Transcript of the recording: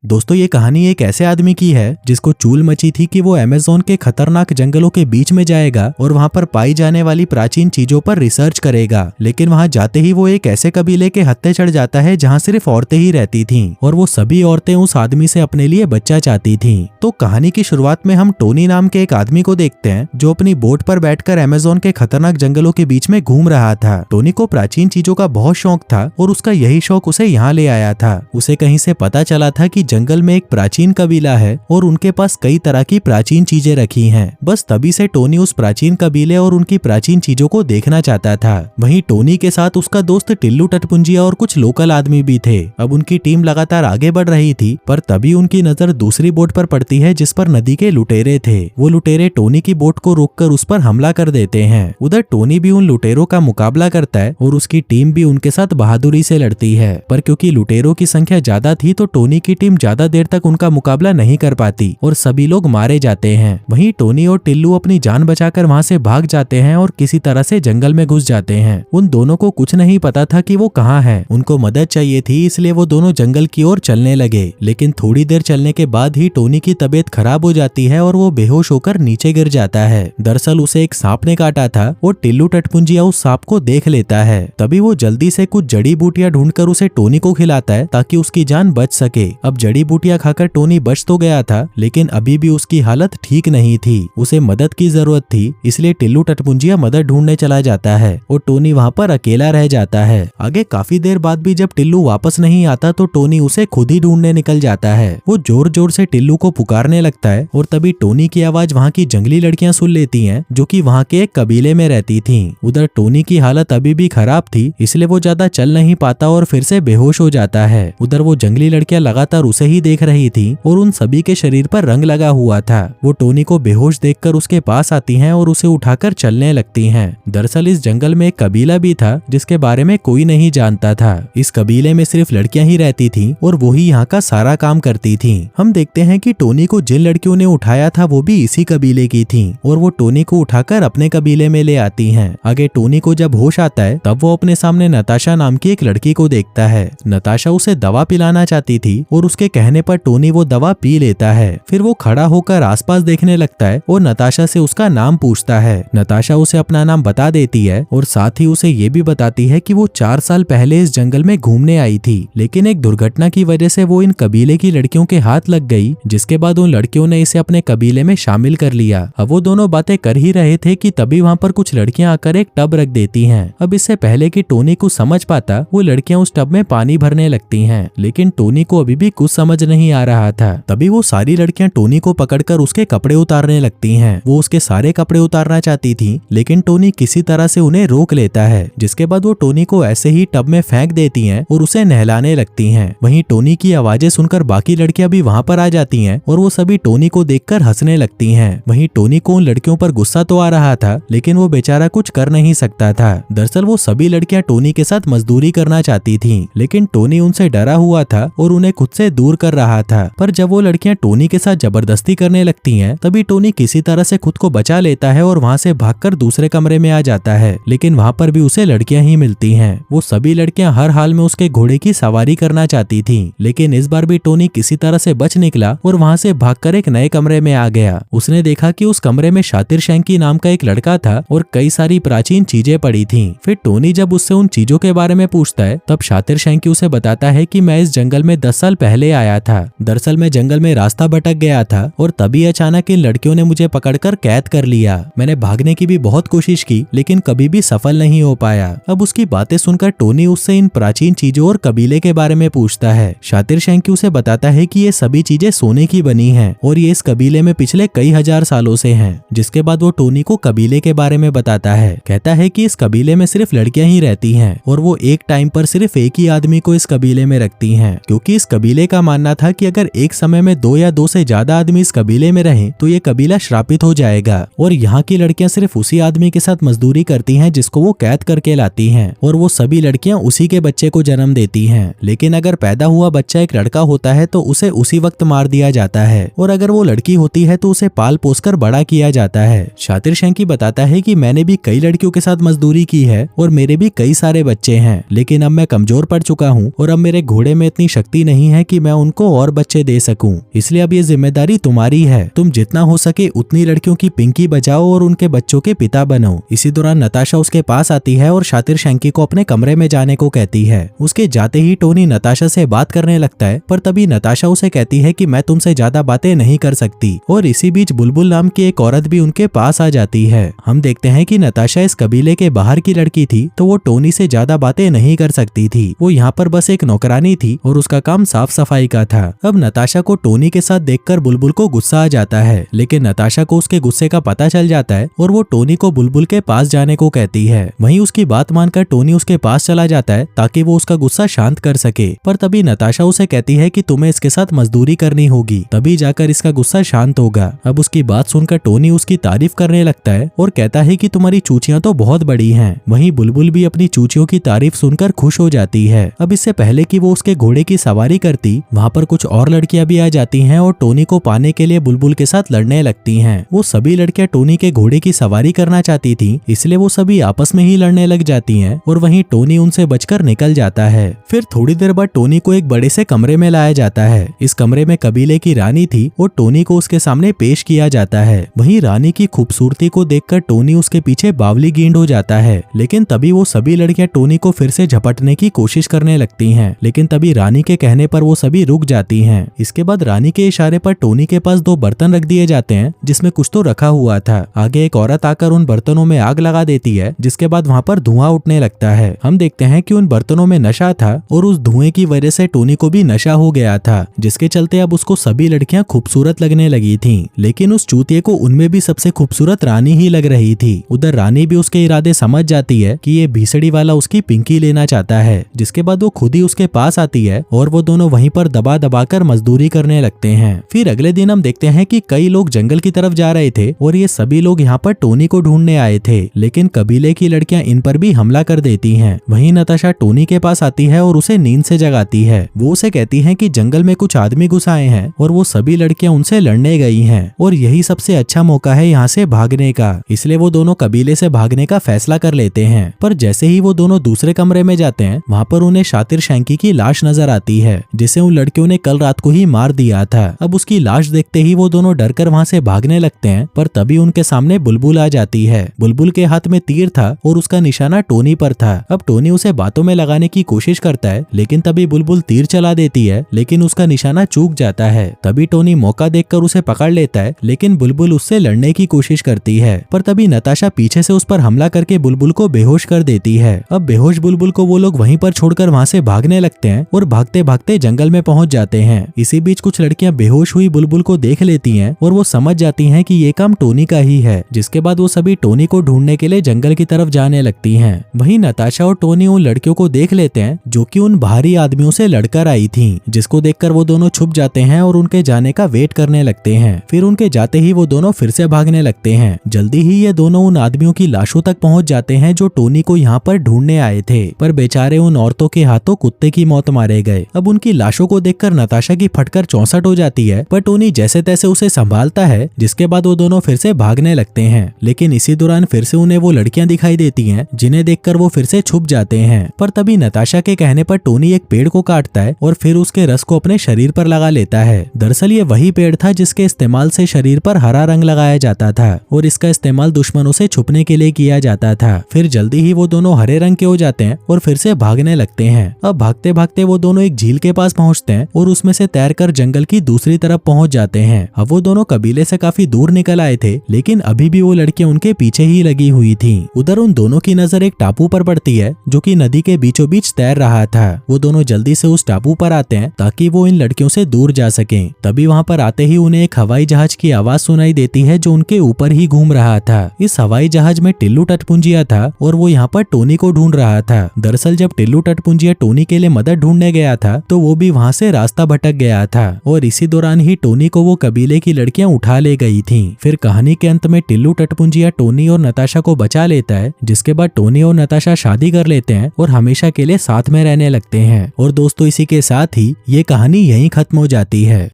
दोस्तों ये कहानी एक ऐसे आदमी की है जिसको चूल मची थी कि वो अमेज़न के खतरनाक जंगलों के बीच में जाएगा और वहाँ पर पाई जाने वाली प्राचीन चीजों पर रिसर्च करेगा। लेकिन वहाँ जाते ही वो एक ऐसे कबीले के हत्थे चढ़ जाता है जहाँ सिर्फ औरतें ही रहती थीं और वो सभी औरतें उस आदमी से अपने लिए बच्चा चाहती थीं। तो कहानी की शुरुआत में हम टोनी नाम के एक आदमी को देखते हैं जो अपनी बोट पर बैठकर अमेज़न के खतरनाक जंगलों के बीच में घूम रहा था। टोनी को प्राचीन चीजों का बहुत शौक था और उसका यही शौक उसे यहाँ ले आया था। उसे कहीं से पता चला था कि जंगल में एक प्राचीन कबीला है और उनके पास कई तरह की प्राचीन चीजें रखी हैं। बस तभी से टोनी उस प्राचीन कबीले और उनकी प्राचीन चीजों को देखना चाहता था। वहीं टोनी के साथ उसका दोस्त टिल्लू टटपुंजिया और कुछ लोकल आदमी भी थे। अब उनकी टीम लगातार आगे बढ़ रही थी, पर तभी उनकी नजर दूसरी बोट पर पड़ती है जिस पर नदी के लुटेरे थे। वो लुटेरे टोनी की बोट को रोककर उस पर हमला कर देते हैं। उधर टोनी भी उन लुटेरों का मुकाबला करता है और उसकी टीम भी उनके साथ बहादुरी से लड़ती है, पर क्योंकि लुटेरों की संख्या ज्यादा थी तो टोनी की टीम ज्यादा देर तक उनका मुकाबला नहीं कर पाती और सभी लोग मारे जाते हैं। वहीं टोनी और टिल्लू अपनी जान बचाकर वहां से भाग जाते हैं और किसी तरह से जंगल में घुस जाते हैं। उन दोनों को कुछ नहीं पता था कि वो कहाँ हैं। उनको मदद चाहिए थी, इसलिए वो दोनों जंगल की ओर चलने लगे। लेकिन थोड़ी देर चलने के बाद ही टोनी की तबीयत खराब हो जाती है और वो बेहोश होकर नीचे गिर जाता है। दरअसल उसे एक सांप ने काटा था और टिल्लू टटपुंजिया उस सांप को देख लेता है। तभी वो जल्दी से कुछ जड़ी बूटियां ढूंढकर उसे टोनी को खिलाता है ताकि उसकी जान बच सके। अब जड़ी बूटियां खाकर टोनी बच तो गया था, लेकिन अभी भी उसकी हालत ठीक नहीं थी। उसे मदद की जरूरत थी, इसलिए टिल्लू टटपुंजिया मदद ढूंढने चला जाता है और टोनी वहाँ पर अकेला रह जाता है। आगे काफी देर बाद भी जब टिल्लू वापस नहीं आता तो टोनी उसे खुद ही ढूंढने निकल जाता है। वो जोर जोर से टिल्लू को पुकारने लगता है और तभी टोनी की आवाज वहाँ की जंगली लड़कियां सुन लेती हैं जो कि वहाँ के एक कबीले में रहती थीं। उधर टोनी की हालत अभी भी खराब थी, इसलिए वो ज्यादा चल नहीं पाता और फिर से बेहोश हो जाता है। उधर वो जंगली लड़कियां लगातार उसे ही देख रही थी और उन सभी के शरीर पर रंग लगा हुआ था। वो टोनी को बेहोश देखकर उसके पास आती हैं और उसे उठाकर चलने लगती हैं। दरअसल इस जंगल में एक कबीला भी था जिसके बारे में कोई नहीं जानता था। इस कबीले में सिर्फ लड़कियां ही रहती थीं और वो ही यहाँ का सारा काम करती थीं। हम देखते हैं कि टोनी को जिन लड़कियों ने उठाया था वो भी इसी कबीले की थीं और वो टोनी को उठाकर अपने कबीले में ले आती हैं। आगे टोनी को जब होश आता है तब वो अपने सामने नताशा नाम की एक लड़की को देखता है। नताशा उसे दवा पिलाना चाहती थी और उसके कहने पर टोनी वो दवा पी लेता है। फिर वो खड़ा होकर आसपास देखने लगता है और नताशा से उसका नाम पूछता है। नताशा उसे अपना नाम बता देती है और साथ ही उसे ये भी बताती है कि वो 4 साल पहले इस जंगल में घूमने आई थी, लेकिन एक दुर्घटना की वजह से वो इन कबीले की लड़कियों के हाथ लग गई, जिसके बाद उन लड़कियों ने इसे अपने कबीले में शामिल कर लिया। अब वो दोनों बातें कर ही रहे थे कि तभी वहाँ पर कुछ लड़कियां आकर एक टब रख देती हैं। अब इससे पहले कि टोनी कुछ समझ पाता वो लड़कियां उस टब में पानी भरने लगती हैं, लेकिन टोनी को अभी भी कुछ समझ नहीं आ रहा था। तभी वो सारी लड़कियां टोनी को पकड़कर उसके कपड़े उतारने लगती हैं। वो उसके सारे कपड़े उतारना चाहती थी, लेकिन टोनी किसी तरह से उन्हें रोक लेता है, जिसके बाद वो टोनी को ऐसे ही टब में फेंक देती हैं और उसे नहलाने लगती हैं। वहीं टोनी की आवाजें सुनकर बाकी लड़कियां भी वहां पर आ जाती हैं और वो सभी टोनी को देखकर हंसने लगती हैं। वहीं टोनी को उन लड़कियों पर गुस्सा तो आ रहा था, लेकिन वो बेचारा कुछ कर नहीं सकता था। दरअसल वो सभी लड़कियां टोनी के साथ मजदूरी करना चाहती थीं, लेकिन टोनी उनसे डरा हुआ था और उन्हें खुद से दूर कर रहा था। पर जब वो लड़कियां टोनी के साथ जबरदस्ती करने लगती हैं, तभी टोनी किसी तरह से खुद को बचा लेता है और वहां से भागकर दूसरे कमरे में आ जाता है, लेकिन वहां पर भी उसे लड़कियां ही मिलती हैं। वो सभी लड़कियां हर हाल में उसके घोड़े की सवारी करना चाहती थीं, लेकिन इस बार भी टोनी किसी तरह से बच निकला और वहां से भागकर एक नए कमरे में आ गया। उसने देखा कि उस कमरे में शातिर शैंकी नाम का एक लड़का था और कई सारी प्राचीन चीजें पड़ी थीं। फिर टोनी जब उससे उन चीजों के बारे में पूछता है तब शातिर शैंकी उसे बताता है कि मैं इस जंगल में 10 साल पहले आया था। दरअसल मैं जंगल में रास्ता भटक गया था और तभी अचानक इन लड़कियों ने मुझे पकड़कर कैद कर लिया। मैंने भागने की भी बहुत कोशिश की, लेकिन कभी भी सफल नहीं हो पाया। अब उसकी बातें सुनकर टोनी उससे इन प्राचीन चीजों और कबीले के बारे में पूछता है। शातिर शैंकी उसे बताता है कि ये सभी चीजें सोने की बनी हैं और ये इस कबीले में पिछले कई हजार सालों से हैं। जिसके बाद वो टोनी को कबीले के बारे में बताता है। कहता है कि इस कबीले में सिर्फ लड़कियां ही रहती हैं और वो एक टाइम पर सिर्फ एक ही आदमी को इस कबीले में रखती हैं, क्योंकि इस कबीले का मानना था कि अगर एक समय में 2 या 2 से ज्यादा आदमी इस कबीले में रहें तो ये कबीला श्रापित हो जाएगा और यहाँ की लड़कियां सिर्फ उसी आदमी के साथ मजदूरी करती हैं जिसको वो कैद करके लाती हैं और वो सभी लड़कियां उसी के बच्चे को जन्म देती हैं। लेकिन अगर पैदा हुआ बच्चा एक लड़का होता है तो उसे उसी वक्त मार दिया जाता है और अगर वो लड़की होती है तो उसे पाल पोस कर बड़ा किया जाता है। शातिर शैंकी बताता है कि मैंने भी कई लड़कियों के साथ मजदूरी की है और मेरे भी कई सारे बच्चे हैं, लेकिन अब मैं कमजोर पड़ चुका हूँ और अब मेरे घोड़े में इतनी शक्ति नहीं है कि मैं उनको और बच्चे दे सकूं। इसलिए अब ये जिम्मेदारी तुम्हारी है। तुम जितना हो सके उतनी लड़कियों की पिंकी बजाओ और उनके बच्चों के पिता बनो। इसी दौरान नताशा उसके पास आती है और शातिर शैंकी को अपने कमरे में जाने को कहती है। उसके जाते ही टोनी नताशा से बात करने लगता है, पर तभी नताशा उसे कहती है कि मैं तुमसे ज्यादा बातें नहीं कर सकती। और इसी बीच बुलबुल नाम की एक औरत भी उनके पास आ जाती है। हम देखते हैं कि नताशा इस कबीले के बाहर की लड़की थी, तो वो टोनी से ज्यादा बातें नहीं कर सकती थी। वो यहाँ पर बस एक नौकरानी थी और उसका काम साफ सफाई का था। अब नताशा को टोनी के साथ देखकर बुलबुल को गुस्सा आ जाता है, लेकिन नताशा को उसके गुस्से का पता चल जाता है और वो टोनी को बुलबुल के पास जाने को कहती है। वहीं उसकी बात मानकर टोनी उसके पास चला जाता है ताकि वो उसका गुस्सा शांत कर सके। पर तभी नताशा उसे कहती है कि तुम्हें इसके साथ मजदूरी करनी होगी, तभी जाकर इसका गुस्सा शांत होगा। अब उसकी बात सुनकर टोनी उसकी तारीफ करने लगता है और कहता है कि तुम्हारी चूचियां तो बहुत बड़ी हैं। वहीं बुलबुल भी अपनी चूचियों की तारीफ सुनकर खुश हो जाती है। अब इससे पहले कि वो उसके घोड़े की सवारी करती, वहाँ पर कुछ और लड़कियां भी आ जाती हैं और टोनी को पाने के लिए बुलबुल के साथ लड़ने लगती हैं। वो सभी लड़कियां टोनी के घोड़े की सवारी करना चाहती थी, इसलिए वो सभी आपस में ही लड़ने लग जाती हैं और वहीं टोनी उनसे बचकर निकल जाता है। फिर थोड़ी देर बाद टोनी को एक बड़े से कमरे में लाया जाता है। इस कमरे में कबीले की रानी थी और टोनी को उसके सामने पेश किया जाता है। वहीं रानी की खूबसूरती को देखकर टोनी उसके पीछे बावली गेंड हो जाता है, लेकिन तभी वो सभी लड़कियां टोनी को फिर से झपटने की कोशिश करने लगती हैं। लेकिन तभी रानी के कहने पर वो सभी रुक जाती हैं। इसके बाद रानी के इशारे पर टोनी के पास 2 बर्तन रख दिए जाते हैं जिसमें कुछ तो रखा हुआ था। आगे एक औरत आकर उन बर्तनों में आग लगा देती है, जिसके बाद वहाँ पर धुआं उठने लगता है। हम देखते हैं कि उन बर्तनों में नशा था और उस धुएं की वजह से टोनी को भी नशा हो गया था, जिसके चलते अब उसको सभी लड़कियां खूबसूरत लगने लगी थीं। लेकिन उस चूतिए को उनमें भी सबसे खूबसूरत रानी ही लग रही थी। उधर रानी भी उसके इरादे समझ जाती है कि ये भीसड़ी वाला उसकी पिंकी लेना चाहता है, जिसके बाद वो खुद ही उसके पास आती है और वो दोनों वहीं पर दबा दबा कर मजदूरी करने लगते हैं। फिर अगले दिन हम देखते हैं कि कई लोग जंगल की तरफ जा रहे थे और ये सभी लोग यहाँ पर टोनी को ढूंढने आए थे, लेकिन कबीले की लड़कियां इन पर भी हमला कर देती हैं। वहीं नताशा टोनी के पास आती है और उसे नींद से जगाती है। वो उसे कहती है कि जंगल में कुछ आदमी घुस आए हैं और वो सभी लड़कियां उनसे लड़ने गई हैं और यही सबसे अच्छा मौका है यहाँ से भागने का। इसलिए वो दोनों कबीले से भागने का फैसला कर लेते हैं। पर जैसे ही वो दोनों दूसरे कमरे में जाते हैं, वहाँ पर उन्हें शातिर शैंकी की लाश नजर आती है, जिसे उन लड़कियों ने कल रात को ही मार दिया था। अब उसकी लाश देखते ही वो दोनों डरकर वहाँ से भागने लगते हैं, पर तभी उनके सामने बुलबुल आ जाती है। बुलबुल के हाथ में तीर था और उसका निशाना टोनी पर था। अब टोनी उसे बातों में लगाने की कोशिश करता है, लेकिन तभी बुलबुल तीर चला देती है, लेकिन उसका निशाना चूक जाता है। तभी टोनी मौका देखकर उसे पकड़ लेता है, लेकिन बुलबुल उससे लड़ने की कोशिश करती है। पर तभी नताशा पीछे से उस पर हमला करके बुलबुल को बेहोश कर देती है। अब बेहोश बुलबुल को वो लोग वहीं पर छोड़कर वहाँ से भागने लगते हैं और भागते भागते जंगल में पहुंच जाते हैं। इसी बीच कुछ लड़कियां बेहोश हुई बुलबुल को देख लेती हैं और वो समझ जाती हैं कि ये काम टोनी का ही है, जिसके बाद वो सभी टोनी को ढूंढने के लिए जंगल की तरफ जाने लगती हैं। वहीं नताशा और टोनी उन लड़कियों को देख लेते हैं जो कि उन भारी आदमियों से लड़कर आई थीं, जिसको देखकर वो दोनों छुप जाते हैं और उनके जाने का वेट करने लगते हैं। फिर उनके जाते ही वो दोनों फिर से भागने लगते हैं। जल्दी ही ये दोनों उन आदमियों की लाशों तक पहुंच जाते हैं जो टोनी को यहाँ पर ढूंढने आए थे, पर बेचारे उन औरतों के हाथों कुत्ते की मौत मारे गए। अब उनकी लाशों को देखकर नताशा की फटकर 64 हो जाती है, पर टोनी जैसे तैसे उसे संभालता है, जिसके बाद वो दोनों फिर से भागने लगते हैं। लेकिन इसी दौरान फिर से उन्हें वो लड़कियां दिखाई देती हैं, जिन्हें देखकर वो फिर से छुप जाते हैं। पर तभी नताशा के कहने पर टोनी एक पेड़ को काटता है और फिर उसके रस को अपने शरीर पर लगा लेता है। दरअसल ये वही पेड़ था जिसके इस्तेमाल से शरीर पर हरा रंग लगाया जाता था और इसका इस्तेमाल दुश्मनों से छुपने के लिए किया जाता था। फिर जल्दी ही वो दोनों हरे रंग के हो जाते हैं और फिर से भागने लगते हैं। अब भागते भागते वो दोनों एक झील के पास पहुंचते हैं और उसमें से तैरकर जंगल की दूसरी तरफ पहुंच जाते हैं। अब वो दोनों कबीले से काफी दूर निकल आए थे, लेकिन अभी भी वो लड़कियां उनके पीछे ही लगी हुई थीं। उधर उन दोनों की नजर एक टापू पर पड़ती है जो कि नदी के बीचों बीच तैर रहा था। वो दोनों जल्दी से उस टापू पर आते हैं ताकि वो इन लड़कियों से दूर जा सकें। तभी वहाँ पर आते ही उन्हें एक हवाई जहाज की आवाज सुनाई देती है जो उनके ऊपर ही घूम रहा था। इस हवाई जहाज में टिल्लू टटपुंजिया था और वो यहाँ पर टोनी को ढूंढ रहा था। दरअसल जब टिल्लू टटपुंजिया टोनी के लिए मदद ढूंढने गया था तो वो भी वहाँ से रास्ता भटक गया था और इसी दौरान ही टोनी को वो कबीले की लड़कियां उठा ले गई थीं। फिर कहानी के अंत में टिल्लू टटपुंजिया टोनी और नताशा को बचा लेता है, जिसके बाद टोनी और नताशा शादी कर लेते हैं और हमेशा के लिए साथ में रहने लगते हैं। और दोस्तों इसी के साथ ही ये कहानी यहीं खत्म हो जाती है।